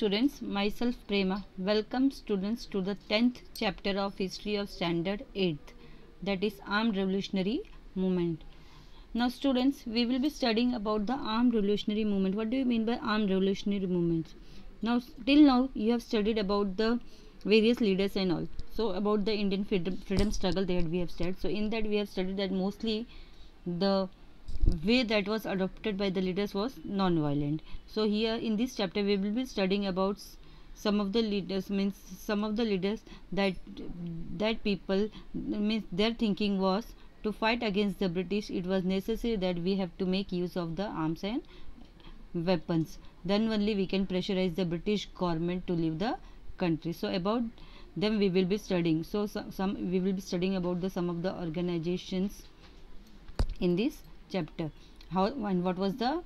students, myself Prema. Welcome students to the 10th chapter of History of Standard 8th, that is Armed Revolutionary Movement. Now students, we will be studying about the Armed Revolutionary Movement. What do you mean by Armed Revolutionary Movements? Now till now you have studied about the various leaders and all. So about the Indian freedom struggle that we have studied. So in that we have studied that mostly the way that was adopted by the leaders was non-violent. So here in this chapter we will be studying about some of the leaders, means some of the leaders that people, means their thinking was to fight against the British. It was necessary that we have to make use of the arms and weapons, then only we can pressurize the British government to leave the country. So about them we will be studying. So some we will be studying about the some of the organizations in this chapter, how and what was the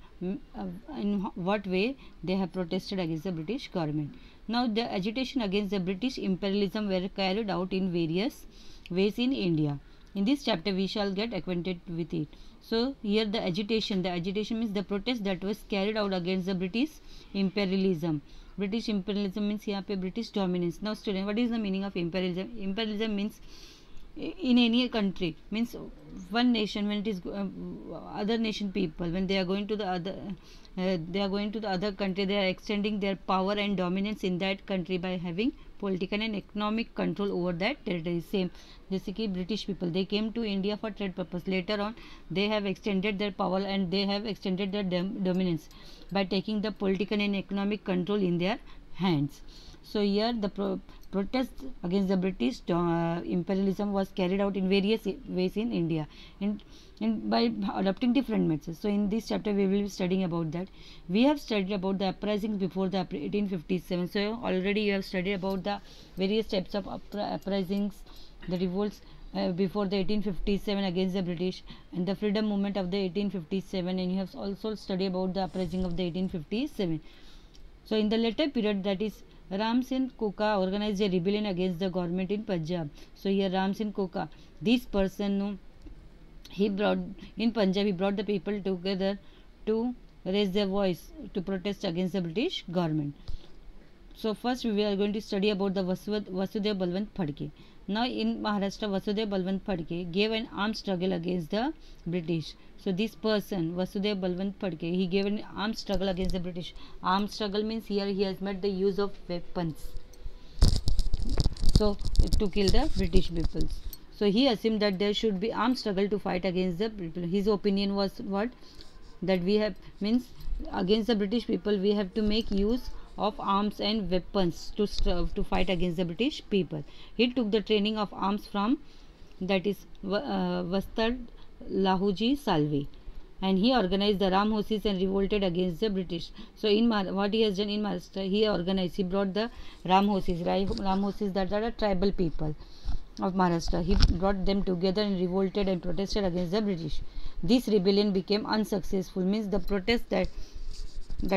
in what way they have protested against the British government. Now the agitation against the British imperialism were carried out in various ways in India. In this chapter we shall get acquainted with it. So here the agitation means the protest that was carried out against the British imperialism. British imperialism means यहाँ पे British dominance. Now student, what is the meaning of imperialism? Imperialism means in any country, means one nation, when it is other nation people, when they are going to the other country, they are extending their power and dominance in that country by having political and economic control over that territory. Same जैसे कि British people, they came to India for trade purpose. Later on they have extended their power and they have extended their dominance by taking the political and economic control in their hands. So here the protest against the British imperialism was carried out in various ways in India, and by adopting different methods. So in this chapter we will be studying about that. We have studied about the uprisings before the 1857. So already you have studied about the various types of uprisings, the revolts before the 1857 against the British, and the freedom movement of the 1857, and you have also studied about the uprising of the 1857. So in the later period, that is Ram Singh Koka organized a rebellion against the government in Punjab. So here Ram Singh Koka, this person, he brought in Punjab, he brought the people together to raise their voice to protest against the British government. So first we are going to study about the Vasudev Balwant Phadke. Now in Maharashtra, Vasudev Balwant Phadke gave an armed struggle against the British. So this person, Vasudev Balwant Phadke, he gave an armed struggle against the British. Armed struggle means here he has made the use of weapons, so to kill the British people. So he assumed that there should be armed struggle to fight against the people. His opinion was what? That we have, means against the British people we have to make use of arms and weapons to fight against the British people. He took the training of arms from, that is Vastad Lahuji Salve, and he organized the Ram horses and revolted against the British. So in what he has done in Maharashtra, he brought the Ram horses that are the tribal people of Maharashtra. He brought them together and revolted and protested against the British. This rebellion became unsuccessful, means the protest that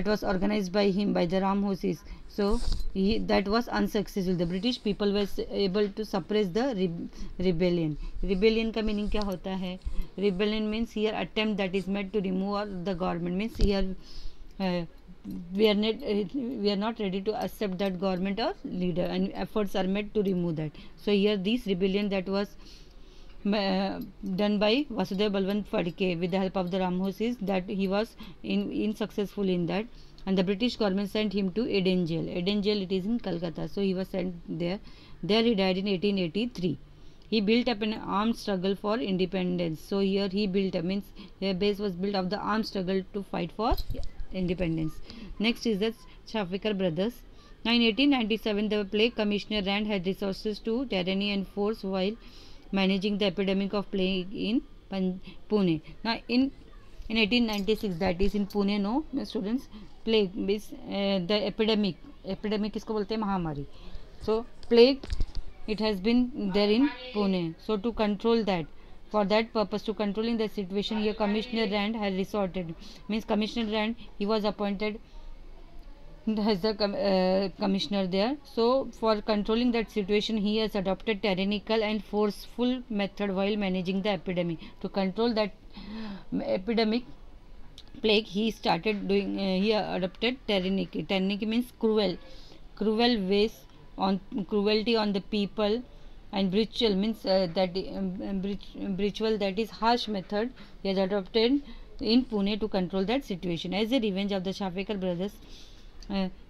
was organized by him, by the Ram horses, so that was unsuccessful. The British people were able to suppress the rebellion. Rebellion का meaning क्या होता है? Rebellion means here attempt that is made to remove the government, means here we are not ready to accept that government or leader, and efforts are made to remove that. So here this rebellion that was done by Vasudev Balwant Phadke with the help of the Ram horses, that he was unsuccessful in that, and the British government sent him to Eden Jail. Eden Jail, it is in Calcutta. So he was sent there. There he died in 1883. He built up an armed struggle for independence. So here he built up, means their base was built of the armed struggle to fight for independence. Next is the Shafikar brothers. Now in 1897 the plague commissioner Rand had resources to tyranny and force while managing the epidemic of plague in Pune. Now in 1896, that is in Pune, no students, plague means the epidemic इसको बोलते हैं महामारी. So plague, it has been there in Pune. So to control that, for that purpose, to controlling the situation, here Commissioner Rand had resorted, means Commissioner Rand, he was appointed as the commissioner there. So for controlling that situation, he has adopted tyrannical and forceful method while managing the epidemic. To control that epidemic, plague, he started doing he adopted tyranny means cruel ways on cruelty on the people, and brutal means brutal, that is harsh method he has adopted in Pune to control that situation. As a revenge of the Shafekar brothers,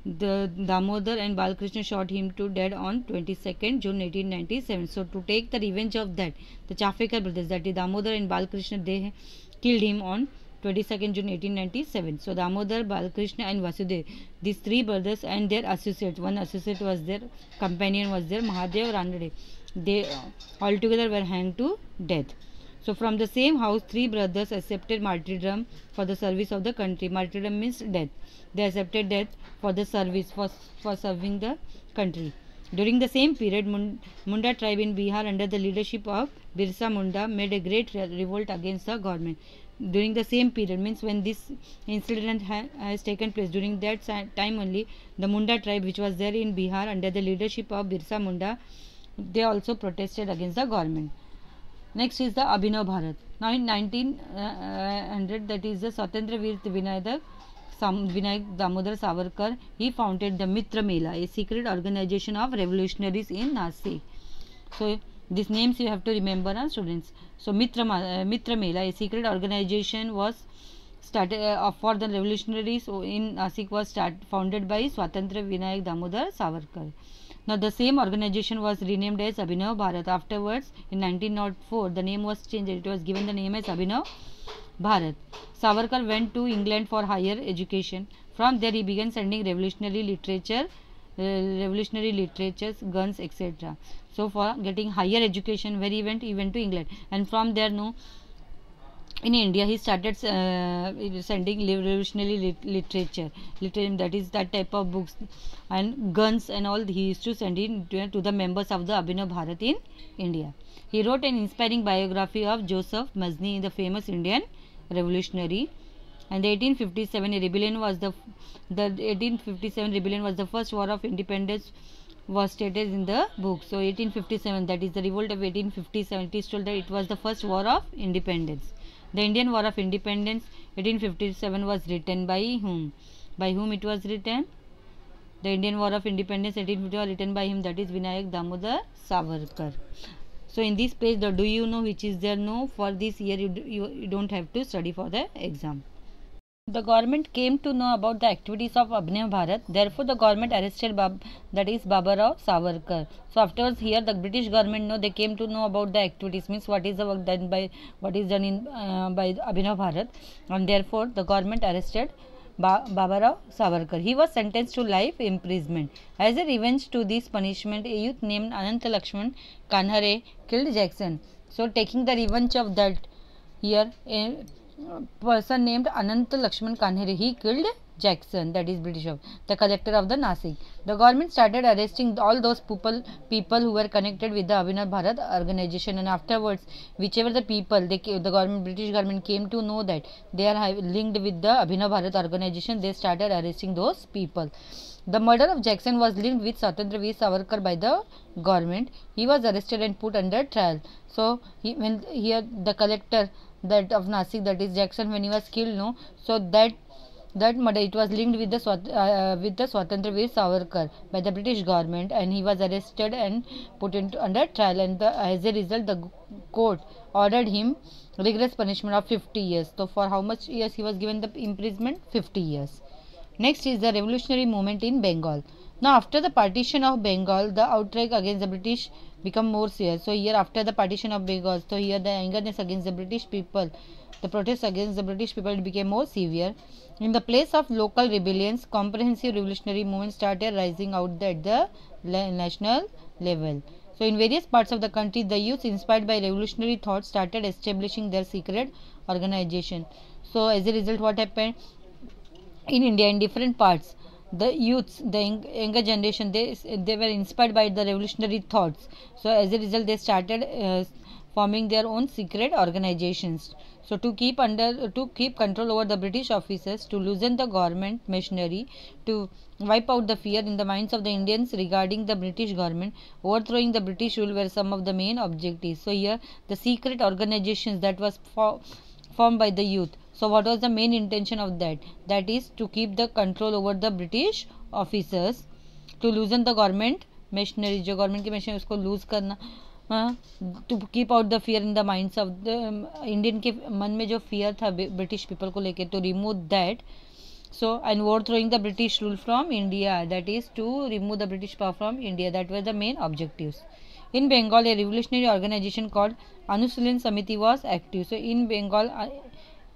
the Damodar and Balkrishna shot him to dead on 22nd June 1897. So to take the revenge of that, the Chafekar brothers, that is Damodar and Balkrishna, they killed him on 22nd June 1897. So Damodar, Balkrishna and Vasudev, these three brothers and their associates, one associate was their companion was there, Mahadev Ranade, they altogether were hanged to death. So from the same house, three brothers accepted martyrdom for the service of the country. Martyrdom means death. They accepted death for the service, for serving the country. During the same period, Munda tribe in Bihar under the leadership of Birsa Munda made a great revolt against the government. During the same period, means when this incident has taken place, during that time only, the Munda tribe, which was there in Bihar under the leadership of Birsa Munda, they also protested against the government. Next is the Abhinav Bharat. Now in 1900, that is the Swatantra Veer Vinayak Damodar Savarkar, he founded the Mitra Mela, a secret organization of revolutionaries in Nasik. So these names you have to remember, students. So Mitra Mela, a secret organization, was started for the revolutionaries in Nasik, was founded by Swatantra Vinayak Damodar Savarkar. Now the same organization was renamed as Abhinav Bharat. Afterwards, in 1904, the name was changed. It was given the name as Abhinav Bharat. Savarkar went to England for higher education. From there, he began sending revolutionary literatures, guns, etc. So for getting higher education, where he went to England, and from there, in India, he started sending revolutionary literature, that is that type of books, and guns and all. He used to send it to the members of the Abhinav Bharat in India. He wrote an inspiring biography of Joseph Mazni, the famous Indian revolutionary. And the 1857 rebellion was the 1857 rebellion was the first war of independence, was stated in the book. So 1857, that is the revolt of 1857. It is told that it was the first war of independence. The Indian War of Independence 1857 was written by whom? By whom it was written? The Indian War of Independence 1850 was written by him, that is Vinayak Damodar Savarkar. So in this page, do you know which is there? No, for this year you don't have to study for the exam. The government came to know about the activities of Abhinav Bharat. Therefore, the government arrested Babarao Savarkar. So afterwards, here the British government they came to know about the activities, means what is the work done by by Abhinav Bharat, and therefore the government arrested Babarao Savarkar. He was sentenced to life imprisonment. As a revenge to this punishment, a youth named Ananta Lakshman Kanhare killed Jackson. So taking the revenge of that, here a person named Ananta Lakshman Kanhere, he killed Jackson, that is British, the collector of the Nasik. The government started arresting all those people who were connected with the Abhinav Bharat organization, and afterwards, whichever the people British government came to know that they are linked with the Abhinav Bharat organization, they started arresting those people. The murder of Jackson was linked with Swatantra Veer Savarkar by the government. He was arrested and put under trial. So when here the collector that of Nasik, that is Jackson, when he was killed, so that murder, it was linked with the Swatantra Veer Savarkar by the British government, and he was arrested and put under trial, and as a result the court ordered him rigorous punishment of 50 years. So for how much years he was given the imprisonment? 50 years. Next is the revolutionary movement in Bengal. Now after the partition of Bengal, the outrage against the British become more severe. So here after the partition of Bengal, so here the angerness against the British people, the protests against the British people became more severe. In the place of local rebellions, comprehensive revolutionary movements started rising out at the national level. So in various parts of the country, the youth inspired by revolutionary thoughts started establishing their secret organization. So as a result, what happened? In India, in different parts, the youths, the younger generation, they were inspired by the revolutionary thoughts. So as a result, they started forming their own secret organizations. So to keep control over the British officers, to loosen the government machinery, to wipe out the fear in the minds of the Indians regarding the British government, overthrowing the British rule were some of the main objectives. So here the secret organizations that was formed by the youth, So what was the main intention of that? That is to keep the control over the British officers, to loosen the government machinery, जो government की machinery उसको loose करना, to keep out the fear in the minds of the Indian के मन में जो fear था British people को लेकर, to remove that. So and overthrowing the British rule from India, that is to remove the British power from India. That were the main objectives. In Bengal, a revolutionary organization called Anushilin Samiti was active. So in Bengal,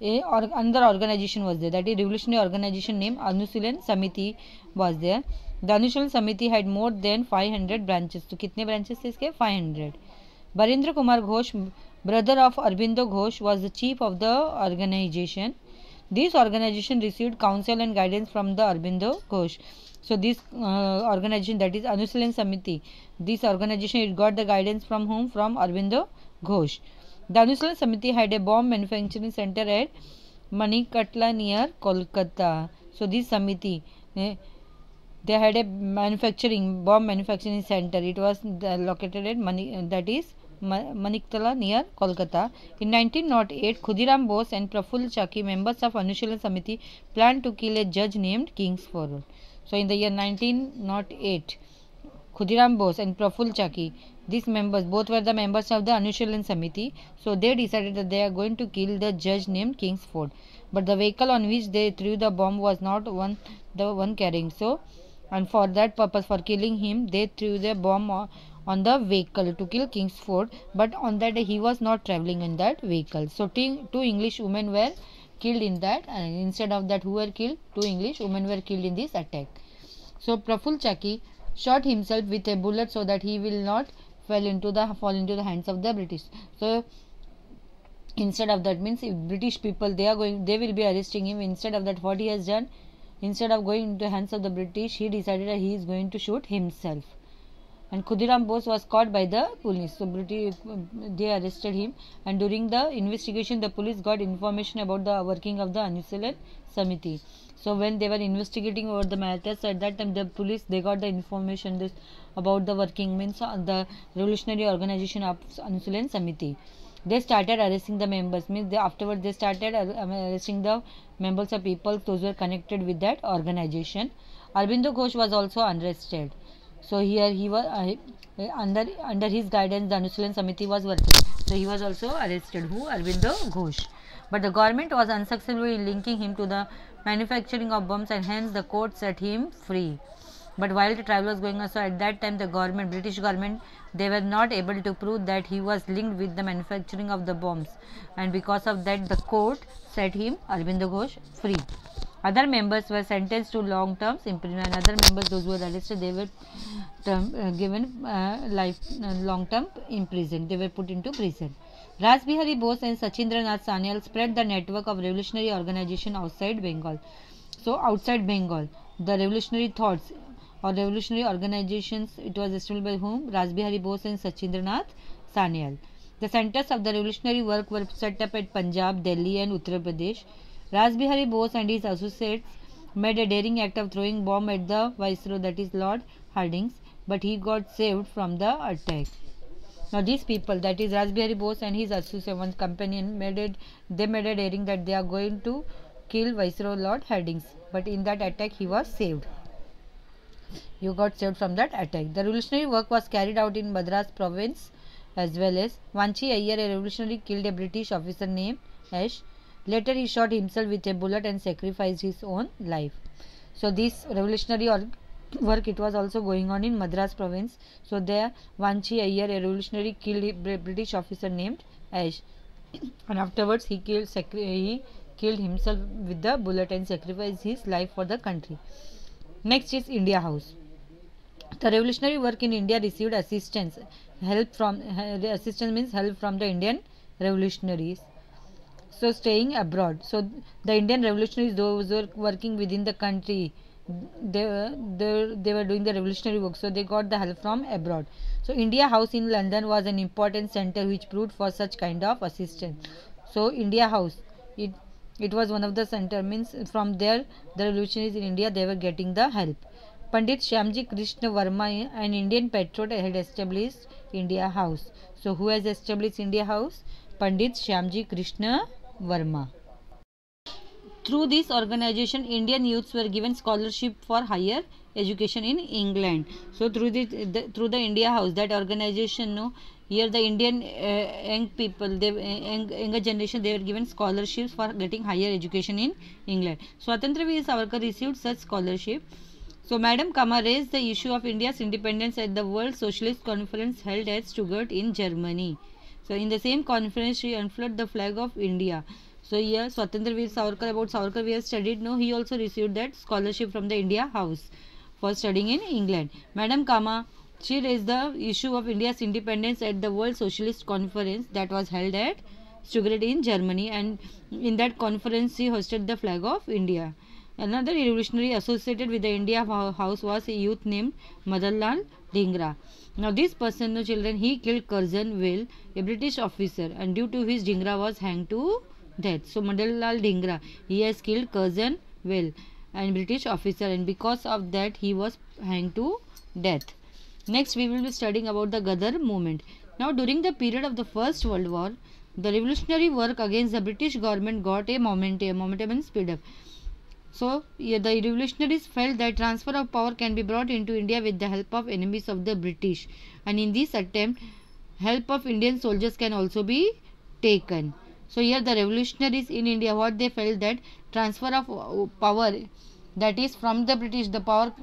another organization was there, that is revolutionary organization named Anushilin Samiti was there. The Anushilin Samiti had more than 500 branches. तो कितने branches थे इसके? 500. Barendra Kumar Ghosh, brother of Aurobindo Ghosh, was the chief of the organization. This organization received counsel and guidance from the Aurobindo Ghosh. So this organization, that is Anushilin Samiti, this organization, it got the guidance from whom? From Aurobindo Ghosh. The Anushilin Samiti had a bomb manufacturing center at Manikatla near Kolkata. So this Samiti, they had a bomb manufacturing center. It was located at Manikatla near Kolkata. In 1908, Khudiram Bose and Prafull Chaki, members of Anushilin Samiti, planned to kill a judge named Kingsford. So in the year 1908, Khudiram Bose and Prafull Chaki, these members, both were the members of the Anushilin Samiti. So they decided that they are going to kill the judge named Kingsford. But the vehicle on which they threw the bomb was not the one carrying. So, and for that purpose, for killing him, they threw the bomb on the vehicle to kill Kingsford. But on that day, he was not traveling in that vehicle. So two English women were killed in that, and instead of that, who were killed? 2 English women were killed in this attack. So Prafull Chaki shot himself with a bullet so that he will not fall into the hands of the British. So instead of that, means if British people, they will be arresting him. Instead of that, what he has done, instead of going into the hands of the British, he decided that he is going to shoot himself. And Khudiram Bose was caught by the police. So they arrested him, and during the investigation, the police got information about the working of the Anushilin Samiti. So when they were investigating over the matters, at that time the police, they got the information about the working, means the revolutionary organization of Anushilin Samiti. They started arresting the members, means afterwards they started arresting the members of people, those who were connected with that organization. Aurobindo Ghosh was also arrested. So here he was under his guidance, the Anushilin Samiti was working. So he was also arrested. Who? Aurobindo Ghosh. But the government was unsuccessful in linking him to the manufacturing of bombs, and hence the court set him free. But while the trial was going on, so at that time the British government, they were not able to prove that he was linked with the manufacturing of the bombs, and because of that the court set him, Aurobindo Ghosh, free. Other members were sentenced to long-term imprisonment. Other members, those who were arrested, they were given long-term imprisonment. They were put into prison. Rasbihari Bose and Sachindranath Sanyal spread the network of revolutionary organization outside Bengal. So outside Bengal, the revolutionary thoughts or revolutionary organizations, it was established by whom? Rasbihari Bose and Sachindranath Sanyal. The centers of the revolutionary work were set up at Punjab, Delhi and Uttar Pradesh. Rasbihari Bose and his associates made a daring act of throwing bomb at the viceroy, that is Lord Hardinge, but he got saved from the attack. Now these people, that is Rasbihari Bose and his associate, one companion, made a daring that they are going to kill viceroy Lord Hardinge, but in that attack he was saved. You got saved from that attack. The revolutionary work was carried out in Madras province as well as Vanchi Iyer, a revolutionary, killed a British officer named Ash. Later he shot himself with a bullet and sacrificed his own life. So this revolutionary work, it was also going on in Madras province. So there Vanchi Iyer, a revolutionary, killed a British officer named Ash, and afterwards he killed himself with the bullet and sacrificed his life for the country. Next is India House. The revolutionary work in India received assistance. Assistance means help from the Indian revolutionaries. So staying abroad. So the Indian revolutionaries, those who were working within the country, they were doing the revolutionary work. So they got the help from abroad. So India House in London was an important center which proved for such kind of assistance. So India House, it was one of the center, means from there the revolutionaries in India, they were getting the help. Pandit Shyamji Krishna Verma, an Indian patriot, had established India House. So who has established India House? Pandit Shyamji Krishna Verma. Through this organization, Indian youths were given scholarship for higher education in England. So through through the India House, that organization, no, here the Indian young people, younger generation, they were given scholarships for getting higher education in England. Swatantra Veer Savarkar received such scholarship. So Madam Kama raised the issue of India's independence at the World Socialist Conference held at Stuttgart in Germany. So in the same conference, she unfurled the flag of India. So here Swatantra Veer Savarkar, about Savarkar we have studied. No, he also received that scholarship from the India House for studying in England. Madam Kama, she raised the issue of India's independence at the World Socialist Conference that was held at Stuttgart in Germany, and in that conference she hosted the flag of India. Another revolutionary associated with the India House was a youth named Madan Lal Dhingra. Now this person, no children, he killed Curzon Whale, a British officer, and due to his Dhingra was hanged to death. So Madan Lal Dhingra, he has killed Curzon Whale, and British officer, and because of that he was hanged to death. Next we will be studying about the Ghadar movement. Now during the period of the First World War, the revolutionary work against the British government got a momentum and speed up. So the revolutionaries felt that transfer of power can be brought into India with the help of enemies of the British, and in this attempt help of Indian soldiers can also be taken. So here the revolutionaries in India, what they felt, that transfer of power, that is from the British, the power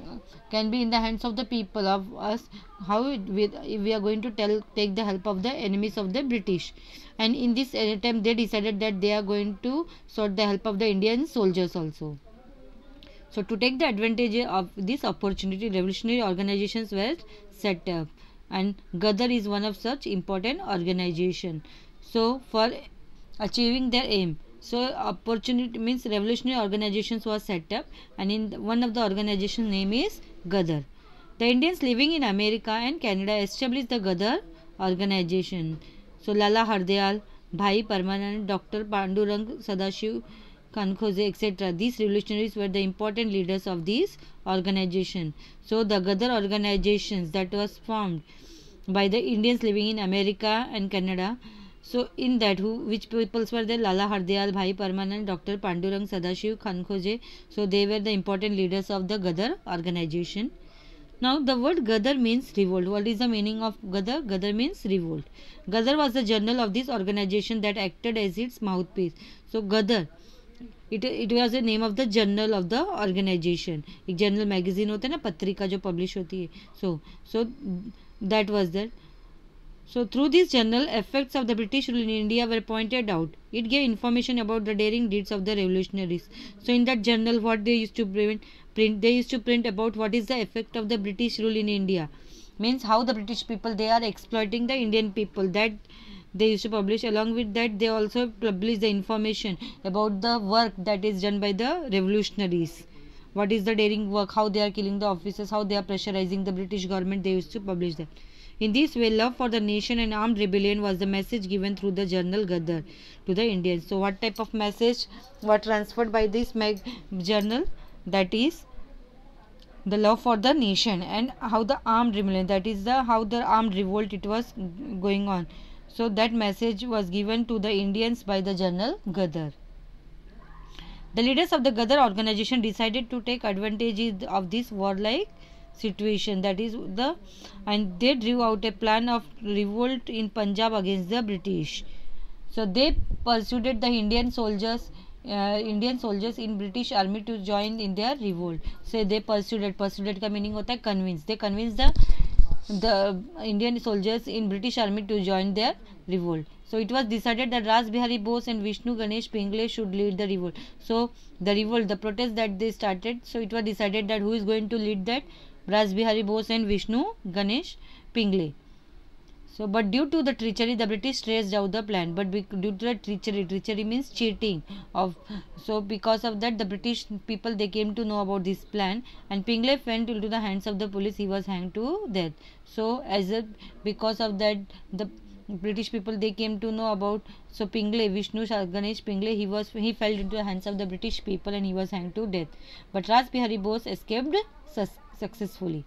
can be in the hands of the people of us. How we are going to take the help of the enemies of the British, and in this attempt they decided that they are going to sought the help of the Indian soldiers also. So to take the advantage of this opportunity, revolutionary organizations were set up, and Ghadar is one of such important organization. So for achieving their aim, so opportunity means revolutionary organizations was set up, and in one of the organization name is Ghadar. The Indians living in America and Canada established the Ghadar organization. So Lala Hardayal, Bhai Parmanand, Dr. Pandurang Sadashiv Kankhose, etc. These revolutionaries were the important leaders of this organization. So the Ghadar organizations that was formed by the Indians living in America and Canada. So in that, which peoples were there? Lala Hardayal, Bhai Parmanand, Dr. Pandurang Sadashiv Kankhose. So they were the important leaders of the Ghadar organization. Now the word Ghadar means revolt. What is the meaning of Ghadar? Ghadar means revolt. Ghadar was the journal of this organization that acted as its mouthpiece. So Ghadar, it was the name of the journal of the organization. एक journal magazine होता है ना, पत्रिका जो publish होती है. So that was that. So through this journal, effects of the British rule in India were pointed out. It gave information about the daring deeds of the revolutionaries. So in that journal, what they used to print, they used to print about what is the effect of the British rule in India. Means how the British people, they are exploiting the Indian people. That they used to publish. Along with that, they also publish the information about the work that is done by the revolutionaries. What is the daring work, how they are killing the officers, how they are pressurizing the British government. They used to publish that. In this way, love for the nation and armed rebellion was the message given through the journal Ghadar to the Indians. So what type of message was transferred by this journal? That is the love for the nation and how the armed rebellion, that is the how the armed revolt it was going on. So that message was given to the Indians by the journal Ghadar. The leaders of the Ghadar organization decided to take advantage of this warlike situation, that is and they drew out a plan of revolt in Punjab against the British. So they pursued the Indian soldiers in British army to join in their revolt. So they pursued का meaning होता है convince. They convinced the Indian soldiers in British army to join their revolt. So it was decided that Ras Bihari Bose and Vishnu Ganesh Pingle should lead the revolt. So the revolt, the protest that they started, so it was decided that who is going to lead that? Ras Bihari Bose and Vishnu Ganesh Pingle. So but due to the treachery, the British traced out the plan. But due to the treachery means cheating of. So because of that, the British people, they came to know about this plan, and Pingle fell into the hands of the police. He was hanged to death. So because of that, the British people, they came to know about. So Pingle, Vishnu Ganesh Pingle, he fell into the hands of the British people and he was hanged to death. But Ras Bihari Bose escaped successfully.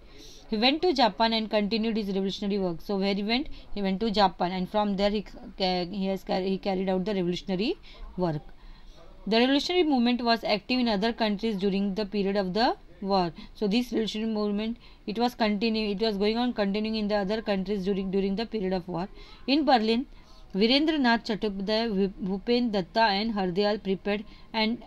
He went to Japan and continued his revolutionary work. So where he went? He went to Japan, and from there he carried out the revolutionary work. The revolutionary movement was active in other countries during the period of the war. So this revolutionary movement, it was going on continuing in the other countries during the period of war. In Berlin, Virendranath Chattopadhyay, Bhupen Datta and Hardayal prepared and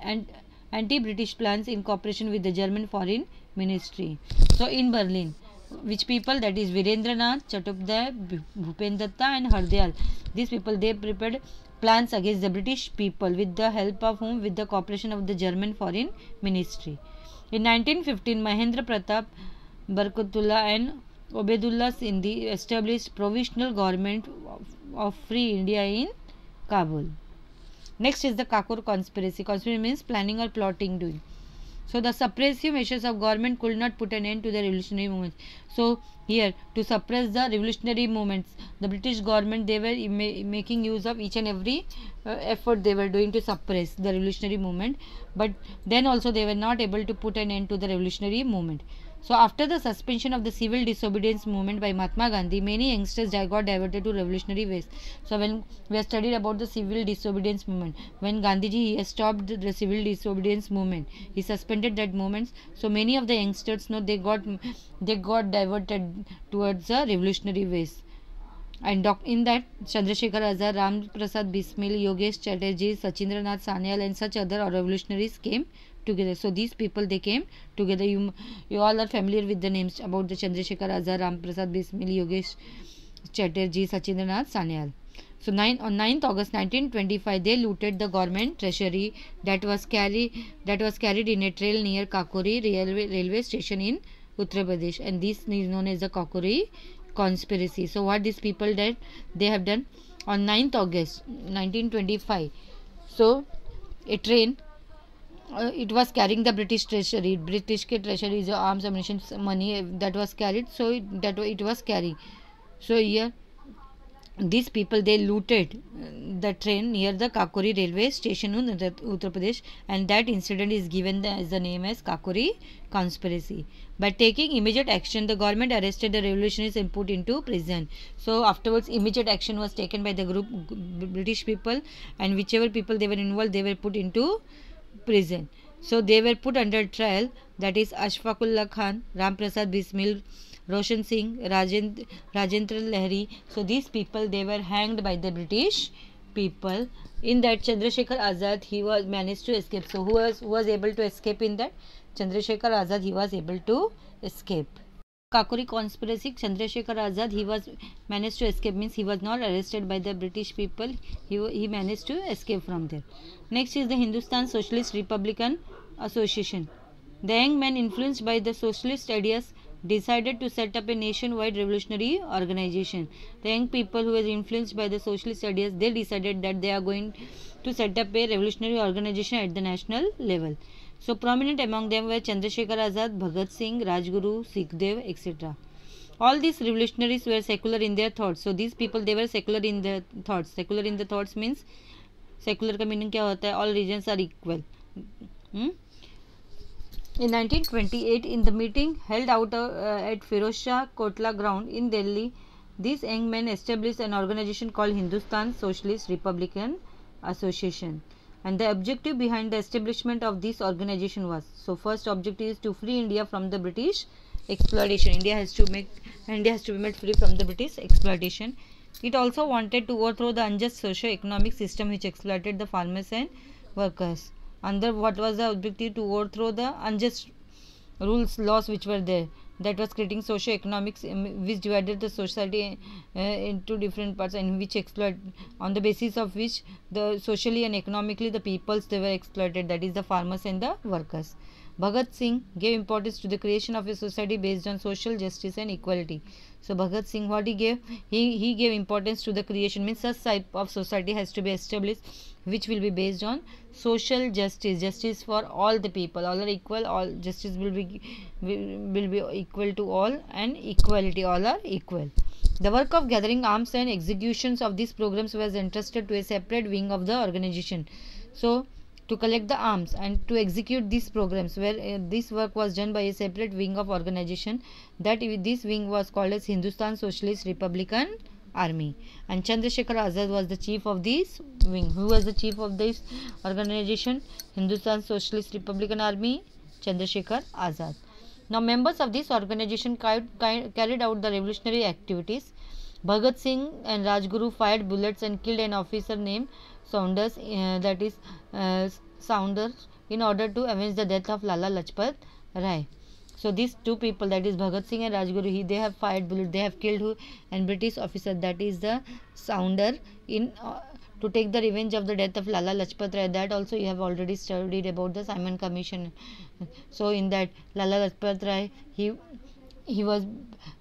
anti-British plans in cooperation with the German Foreign Ministry. So in Berlin, which people, that is Virendranath Chattopadhyay, Bhupen Datta and Hardayal, these people, they prepared plans against the British people with the help of whom? With the cooperation of the German Foreign Ministry. In 1915, Mahendra Pratap Barkatullah and Obedullah Sindhi established provisional government of Free India in Kabul. Next is the Kakur conspiracy. Conspiracy means planning or plotting doing. So the suppressive measures of government could not put an end to the revolutionary movement. So here, to suppress the revolutionary movements, the British government, they were making use of each and every effort they were doing to suppress the revolutionary movement, but then also they were not able to put an end to the revolutionary movement. So after the suspension of the civil disobedience movement by Mahatma Gandhi, many youngsters got diverted to revolutionary ways. So when we have studied about the civil disobedience movement, when Gandhiji has stopped the civil disobedience movement, he suspended that movement. So many of the youngsters, they got diverted towards the revolutionary ways. And in that, Chandrasekhar Azad, Ram Prasad Bismil, Yogesh Chatterjee, Sachindranath Sanyal and such other revolutionaries came together. So these people, they came together. You all are familiar with the names about the Chandrasekhar Azad, Ram Prasad Bismil, Yogesh Chatterjee, Sachindranath Sanyal. So on 9th August 1925, they looted the government treasury that was carried in a trail near Kakori railway station in Uttar Pradesh, and this is known as the Kakori conspiracy. So what these people did, they have done on 9th August 1925. So a train, it was carrying the British treasury. British treasury is arms, ammunition, money that was carried. So it was carrying. So here, these people, they looted the train near the Kakori railway station in Uttar Pradesh, and that incident is given as the name as Kakori conspiracy. By taking immediate action, the government arrested the revolutionaries and put into prison. So afterwards, immediate action was taken by the group British people, and whichever people they were involved, they were put into prison. So they were put under trial, that is Ashfaqullah Khan, Ram Prasad Bismil, Roshan Singh, Rajendra Lahiri. So these people, they were hanged by the British people. In that, Chandrasekhar Azad, he was managed to escape. So who was able to escape in that? Chandrasekhar Azad, he was able to escape. Kakori conspiracy, Chandrasekhar Azad, he was managed to escape, means he was not arrested by the British people. He managed to escape from there. Next is the Hindustan Socialist Republican Association. The young men, influenced by the socialist ideas, decided to set up a nationwide revolutionary organization. The young people who were influenced by the socialist ideas, they decided that they are going to set up a revolutionary organization at the national level. So prominent among them were Chandrasekhar Azad, Bhagat Singh, Rajguru, Sukhdev, etc. All these revolutionaries were secular in their thoughts. So these people, they were secular in their thoughts. Secular in the thoughts means, secular का meaning क्या होता है? All religions are equal. In 1928, in the meeting held out at Firozshah Kotla ground in Delhi, these young men established an organization called Hindustan Socialist Republican Association. And the objective behind the establishment of this organization was, so first objective is to free India from the British exploitation. India has to be made free from the British exploitation. It also wanted to overthrow the unjust socio-economic system which exploited the farmers and workers. Under what was the objective? To overthrow the unjust laws which were there, that was creating socio-economics which divided the society into different parts, and which exploit, on the basis of which the socially and economically the peoples, they were exploited, that is the farmers and the workers. Bhagat Singh gave importance to the creation of a society based on social justice and equality. So Bhagat Singh, what he gave? He gave importance to the creation, means such type of society has to be established which will be based on social justice, justice for all the people, all are equal, all justice will be equal to all, and equality, all are equal. The work of gathering arms and executions of these programs was entrusted to a separate wing of the organization. So to collect the arms and to execute these programs, where this work was done by a separate wing of organization, that this wing was called as Hindustan Socialist Republican Army, and Chandrasekhar Azad was the chief of this wing. Who was the chief of this organization? Hindustan Socialist Republican Army, Chandrasekhar Azad. Now, members of this organization carried out the revolutionary activities. Bhagat Singh and Rajguru fired bullets and killed an officer named Saunders, Saunders, in order to avenge the death of Lala Lajpat Rai. So these two people, that is Bhagat Singh and Rajguru, they have fired bullets. They have killed who? And British officer, that is the Sounder, in to take the revenge of the death of Lala Lajpat Rai. That also you have already studied about the Simon Commission. So in that, Lala Lajpat Rai, he was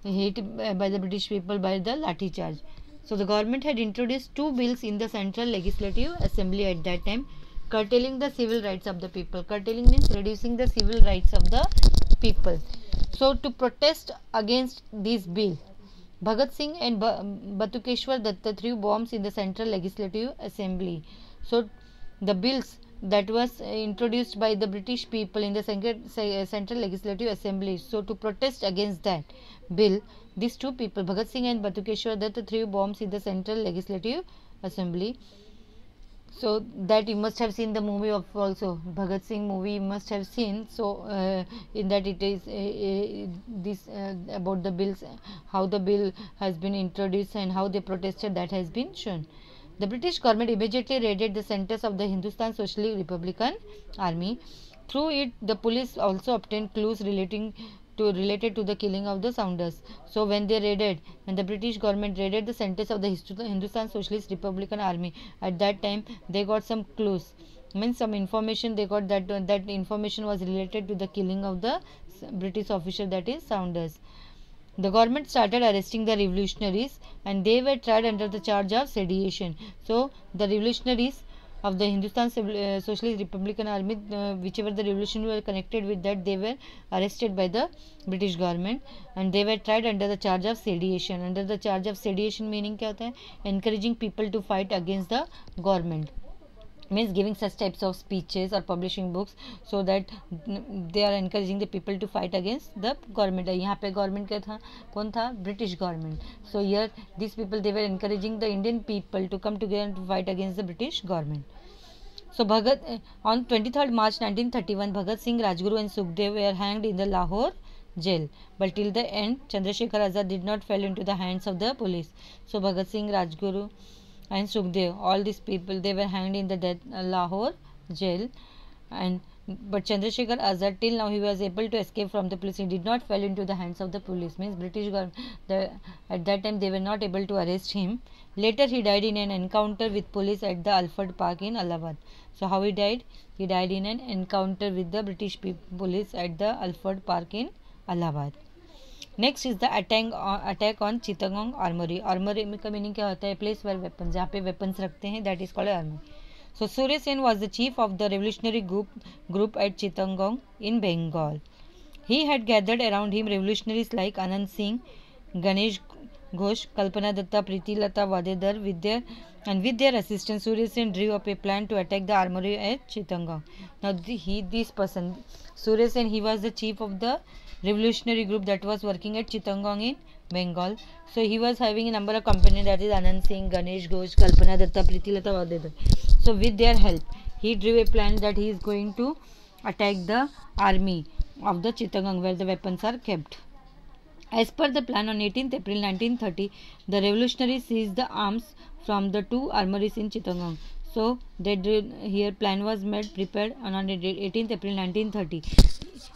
hit by the British people by the lathi charge. So the government had introduced two bills in the Central Legislative Assembly at that time, curtailing the civil rights of the people. Curtailing means reducing the civil rights of the people. So to protest against this bill, Bhagat Singh and Batukeshwar Datta threw bombs in the Central Legislative Assembly. So the bills that was introduced by the British people in the Central Legislative Assembly. So to protest against that bill, these two people, Bhagat Singh and Batukeshwar Datta, threw bombs in the Central Legislative Assembly. So that you must have seen the movie of also Bhagat Singh movie, you must have seen. So in that it is this about the bills, how the bill has been introduced and how they protested, that has been shown. The British government immediately raided the centers of the Hindustan Socialist Republican Army. Through it, the police also obtained clues related to the killing of the Saunders. So when the British government raided the centers of the Hindustan Socialist Republican Army, at that time they got some clues, means some information they got, that information was related to the killing of the British officer, that is Saunders. The government started arresting the revolutionaries, and they were tried under the charge of sedition. So the revolutionaries of the Hindustan Socialist Republican Army, whichever the revolution were connected with that, they were arrested by the British government and they were tried under the charge of sedition. Under the charge of sedition meaning क्या होता है? Encouraging people to fight against the government, means giving such types of speeches or publishing books so that they are encouraging the people to fight against the government. यहाँ पे government क्या था? कौन था? British government. So here these people, they were encouraging the Indian people to come together to fight against the British government. So on 23rd March 1931, Bhagat Singh, Rajguru and Sukhdev were hanged in the Lahore jail. But till the end, Chandrasekhar Azad did not fall into the hands of the police. So Bhagat Singh, Rajguru and Sukhdev, all these people, they were hanged in the Lahore jail. But Chandrasekhar Azad, till now he was able to escape from the police. He did not fall into the hands of the police. Means British government, at that time they were not able to arrest him. Later he died in an encounter with police at the Alfred Park in Allahabad. So how he died? He died in an encounter with the British police at the Alfred Park in Allahabad. Next is the attack on Chittagong armoury. Armoury का meaning क्या होता है? Place where weapons, जहाँ पे weapons रखते हैं, that is called armoury. So Surya Sen was the chief of the revolutionary group at Chittagong in Bengal. He had gathered around him revolutionaries like Anand Singh, Ganesh Ghosh, Kalpana Dutta, Pritilata Waddedar with their assistance, Surya Sen drew up a plan to attack the armory at Chittagong. Now this person, Surya Sen, he was the chief of the revolutionary group that was working at Chittagong in Bengal. So he was having a number of companions, that is Anand Singh, Ganesh Ghosh, Kalpana Datta, Preeti Lata Vadedar. So with their help, he drew a plan that he is going to attack the army of the Chittagong where the weapons are kept. As per the plan, on 18th April 1930, the revolutionaries seized the arms from the two armories in Chittagong. So here plan was made, prepared, and on 18th April 1930,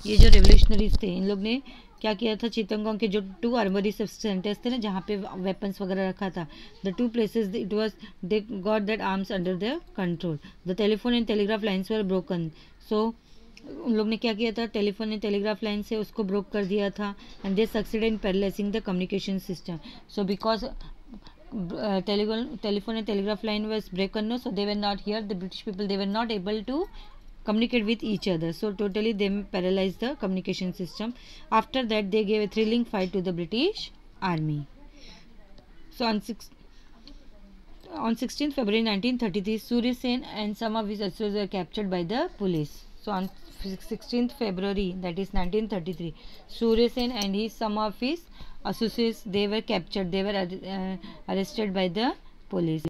ये जो revolutionaries थे, इन लोग ने क्या किया था? चितंगोंग के जो टू आर्मरी सेंटर्स थे ना, जहाँ पे वेपन्स वगैरह रखा था, the two places it was, they got that arms under their control. The telephone and telegraph lines were broken. So उन लोग ने क्या किया था? टेलीफोन एंड टेलीग्राफ लाइन से उसको ब्रोक कर दिया था. And they succeeded in paralysing the communication system. So because telephone and telegraph line was broken, no, so they were not here, the British people, they were not able to communicate with each other. So totally they paralyzed the communication system. After that, they gave a thrilling fight to the British army. So on 16th February 1933, Surya Sen and some of his associates were captured by the police. So on 16th February, that is 1933, Surya Sen and some of his associates, they were captured. They were arrested by the police.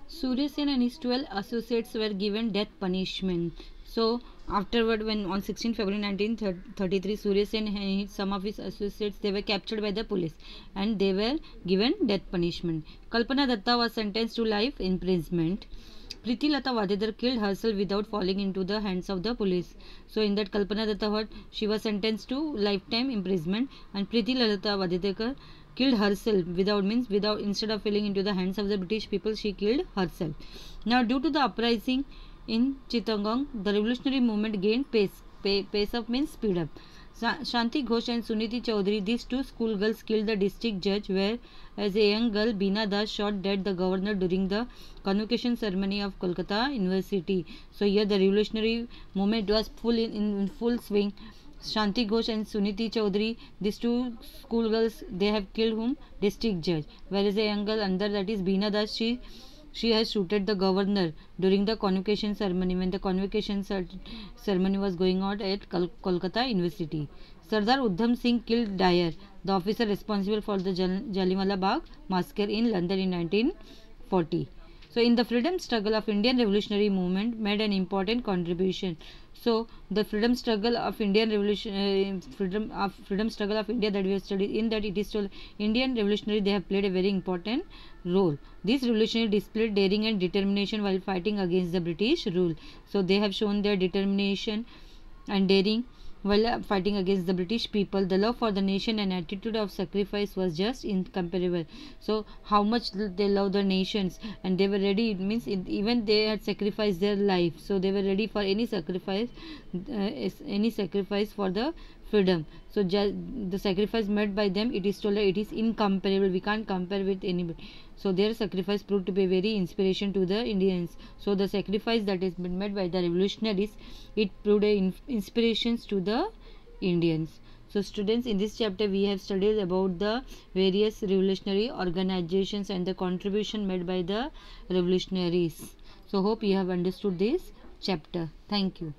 Surya Sen and his 12 associates were given death punishment. So afterward, when on 16 February 1933, Surya Sen and some of his associates, they were captured by the police and they were given death punishment. Kalpana Datta was sentenced to life imprisonment. Preeti Lata Vadekar killed herself without falling into the hands of the police. So in that, Kalpana Datta, what, she was sentenced to lifetime imprisonment, and Preeti Lata Vadekar killed herself without, instead of falling into the hands of the British people, she killed herself. Now, due to the uprising in Chittagong, the revolutionary movement gained pace. Pace up means speed up. Shanti Ghosh and Suniti Chaudhary, these two schoolgirls, killed the district judge, where as a young girl Beena Das shot dead the governor during the convocation ceremony of Kolkata University. So here the revolutionary movement was in full swing. Shanti Ghosh and Suniti Chaudhary, these two schoolgirls, they have killed whom? District judge. Whereas a young girl under, that is Beena Das, she has shooted the governor during the convocation ceremony, when the convocation ceremony was going on at Kolkata University. Sardar Udham Singh killed Dyer, the officer responsible for the Jallianwala Bagh massacre in London in 1940. So in the freedom struggle of Indian revolutionary movement made an important contribution. So the freedom struggle of Indian revolution, freedom struggle of India that we have studied, in that it is told Indian revolutionary, they have played a very important role. These revolutionaries displayed daring and determination while fighting against the British rule. So they have shown their determination and daring while fighting against the British people. The love for the nation and attitude of sacrifice was just incomparable. So how much they love the nations, and they were ready, it means even they had sacrificed their life, so they were ready for any sacrifice for the freedom. So the sacrifice made by them, it is told that it is incomparable, we can't compare with anybody. So their sacrifice proved to be a very inspiration to the Indians. So the sacrifice that has been made by the revolutionaries, it proved a inspirations to the Indians. So students, in this chapter we have studied about the various revolutionary organizations and the contribution made by the revolutionaries. So hope you have understood this chapter. Thank you.